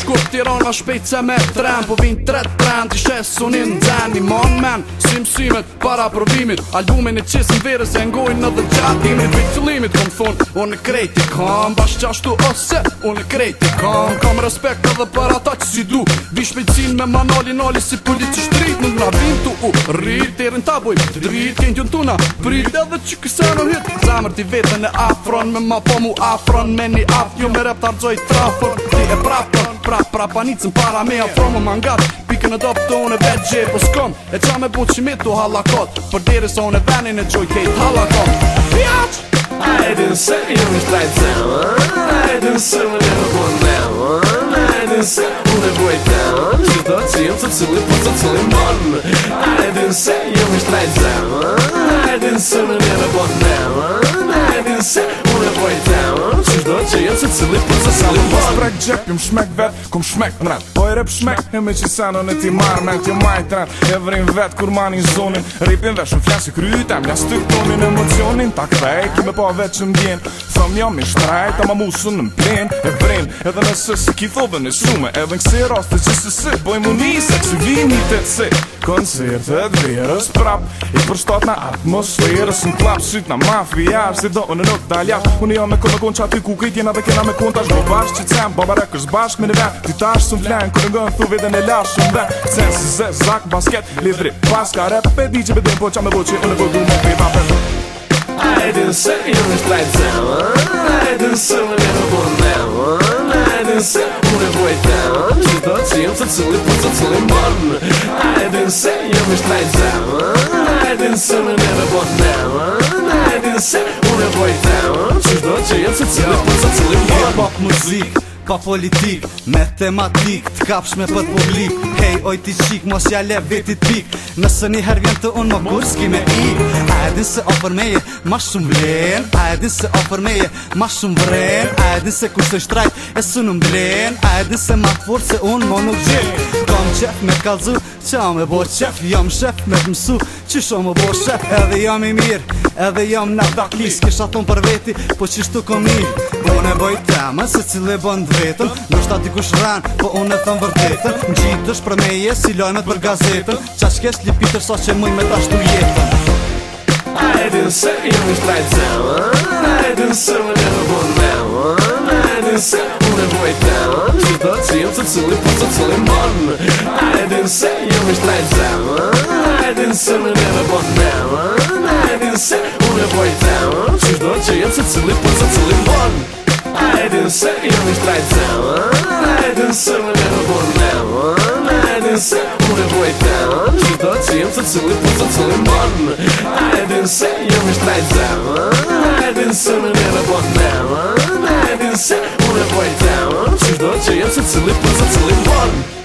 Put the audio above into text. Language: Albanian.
Shkup Tirana shpejt se me tren Po vin 3 tren t'i shesunin dzen Mi mon men, si mësimet para provimit Albumin e qisën vere se ngojnë në dhe gjatimin Vit qëllimit kom thun, unë e krejti kam Bash qashtu ose, unë e krejti kam Kam respekt edhe për ata që si du Vi shpejtsin me manali nali si polici shtrit Nuk na vim tu u rrit Terin ta boj drit, kënë gjën tuna prit Edhe që këse në hit Zemër ti vetën e afron Me ma po mu afron Me një ap, jo me rep t'argjoj trafor Ti e prapon Pra panicën para me afro më mangat Pikën e dopë të unë e vetë gjej Po s'kom e qa me bu qimit tu halakot Për deri sa unë e venin e gjoj kejt halakot Fjaq! Hajdin se jam i shtrajt zemën Hajdin se më në bon nemën Hajdin se unë e boj temën Qdo që jem të cili po të cili mon Hajdin se jam i shtrajt zemën Hajdin se më në bon nemën Hajdin se unë e boj temën Qdo që jem të cili po të cili mon Sprek gjep, jom shmek vet, kom shmek mret Po e rep shmek, e me qisanon e ti marrë men T'jo majtren, e vrin vet kur manin zonin Ripin vesh më flasë i krytem, ja styk tonin emocionin Ta kthej, kime po vet që m'djen Thëm jam i shtrajt, ama musën në mplen E vrin, edhe nëse si ki thove në shume Edhe në kësi raste që si boj mu nise Që vini të si Koncertet verës prap I përshtat në atmosferës Në klap syt në mafijar Si do unë nuk daljash Unë jam me kon që aty ku kejt jena dhe kena me kon tash Go bashk që cem, babarek është bashk me në ven Ti tash së m'flen, kërë ngën thu vede në lash shumë ven Këcen si zë, zak, basket, lidri, paska rap E di që bedin po qa me bo që unë e vëdu me pita për Hajdin se jam i shtrajt zemën Hajdin se më në bon nemën Hajdin se unë e boj temën Qdo që jem të cili po të cili mon Hajdin se jam i shtrajt zemën Hajdin se më në bon nemën Hajdin se unë e boj temën Qdo që jem të cili po të cili mon Pop muzik, pa politik, me tematik T'kapsh me pët publik Hej, oj ti qik, mos ja le vetit pik Nëse një her vjen të unë më kur s'ki me i A edin se ofër meje, ma shumë vlen A edin se ofër meje, ma shumë vren A edin se kur së shtrajt, e së në mblen A edin se ma të fort se unë më nuk gjith Kam qef me kalzu, qa me bo qef Jam shef me t'msu, qisho me bo shef Edhe jam i mirë, edhe jam në daklis Kisha ton për veti, po qishtu kom mirë Unë e boj temën, se cilë e bënd vetën Nështë ati kush ran, po unë e thëm vërtetën Më gjitë është për meje, si lojmet për gazetën Qa shkesh lipitër sa që muj me tashtu jetën Hajdin se jam i shtrajt zemën Hajdin se më në bon nemën Hajdin se unë e boj temën Qdo që jem të cili po të cili mon Hajdin se jam i shtrajt zemën Hajdin se më në bon nemën Hajdin se unë e boj temën Qdo që jem të cili po të cili mon Hajdin se jam i shtrajt zemën Hajdin se më në bon nemën Hajdin se unë e boj temën Qdo që jem të cili po të cili mon Hajdin se jam i shtrajt zemën Hajdin se më në bon nemën Hajdin se unë e boj temën Qdo që jem të cili po të cili mon